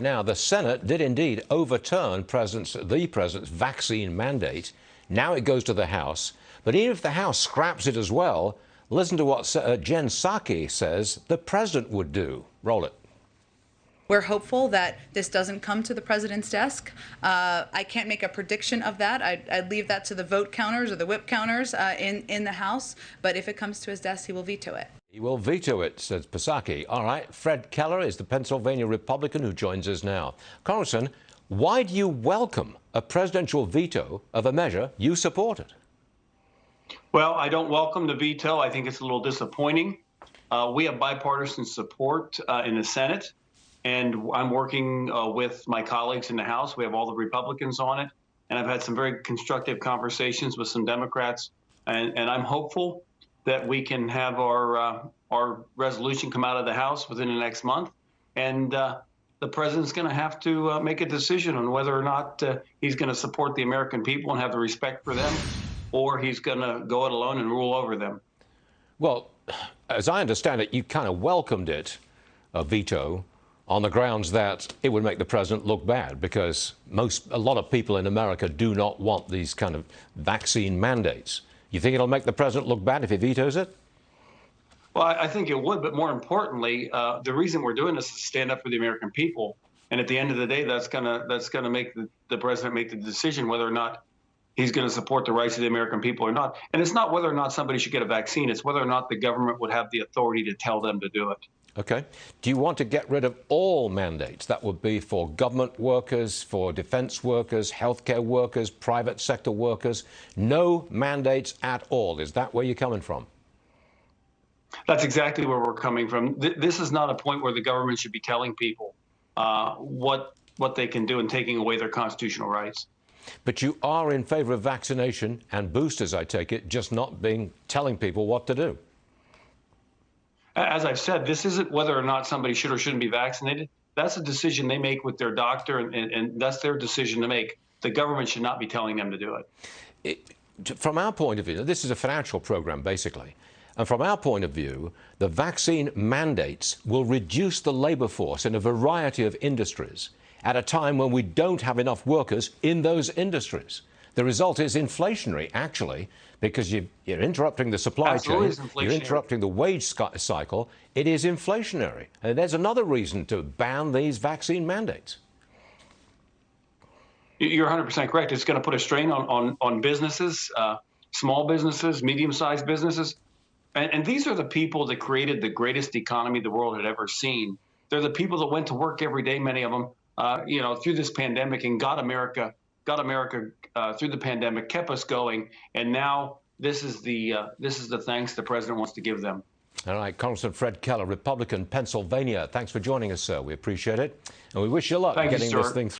Now, the Senate did indeed overturn the president's vaccine mandate. Now it goes to the House. But even if the House scraps it as well, listen to what Jen Psaki says the president would do. Roll it. We're hopeful that this doesn't come to the president's desk. I can't make a prediction of that. I'd leave that to the vote counters or the whip counters in the House. But if it comes to his desk, he will veto it. He will veto it, says Psaki. All right. Fred Keller is the Pennsylvania Republican who joins us now. Congressman, why do you welcome a presidential veto of a measure you supported? Well, I don't welcome the veto. I think it's a little disappointing. We have bipartisan support in the Senate, and I'm working with my colleagues in the House. We have all the Republicans on it, and I've had some very constructive conversations with some Democrats, and I'm hopeful that we can have our resolution come out of the House within the next month, and the president's going to have to make a decision on whether or not he's going to support the American people and have the respect for them, or he's going to go it alone and rule over them. Well, as I understand it, you kind of welcomed it, a veto, on the grounds that it would make the president look bad, because a lot of people in America do not want these kind of vaccine mandates. You think it'll make the president look bad if he vetoes it? Well, I think it would, but more importantly, the reason we're doing this is to stand up for the American people. And at the end of the day, that's gonna make the president make the decision whether or not he's going to support the rights of the American people or not. And it's not whether or not somebody should get a vaccine. It's whether or not the government would have the authority to tell them to do it. Okay. Do you want to get rid of all mandates? That would be for government workers, for defense workers, healthcare workers, private sector workers. No mandates at all. Is that where you're coming from? That's exactly where we're coming from. This is not a point where the government should be telling people what they can do and taking away their constitutional rights. But you are in favor of vaccination and boosters, I take it, just not telling people what to do. As I've said, this isn't whether or not somebody should or shouldn't be vaccinated. That's a decision they make with their doctor, and that's their decision to make. The government should not be telling them to do it. From our point of view, this is a financial program, basically. And from our point of view, the vaccine mandates will reduce the labor force in a variety of industries at a time when we don't have enough workers in those industries. The result is inflationary, actually, because you're interrupting the supply chain, you're interrupting the wage cycle. It is inflationary. And there's another reason to ban these vaccine mandates. You're 100% correct. It's going to put a strain on businesses, small businesses, medium-sized businesses. And these are the people that created the greatest economy the world had ever seen. They're the people that went to work every day, many of them, through this pandemic, and got America through the pandemic, kept us going, and now this is the thanks the president wants to give them. All right, Congressman Fred Keller, Republican, Pennsylvania. Thanks for joining us, sir. We appreciate it, and we wish you luck getting this thing through.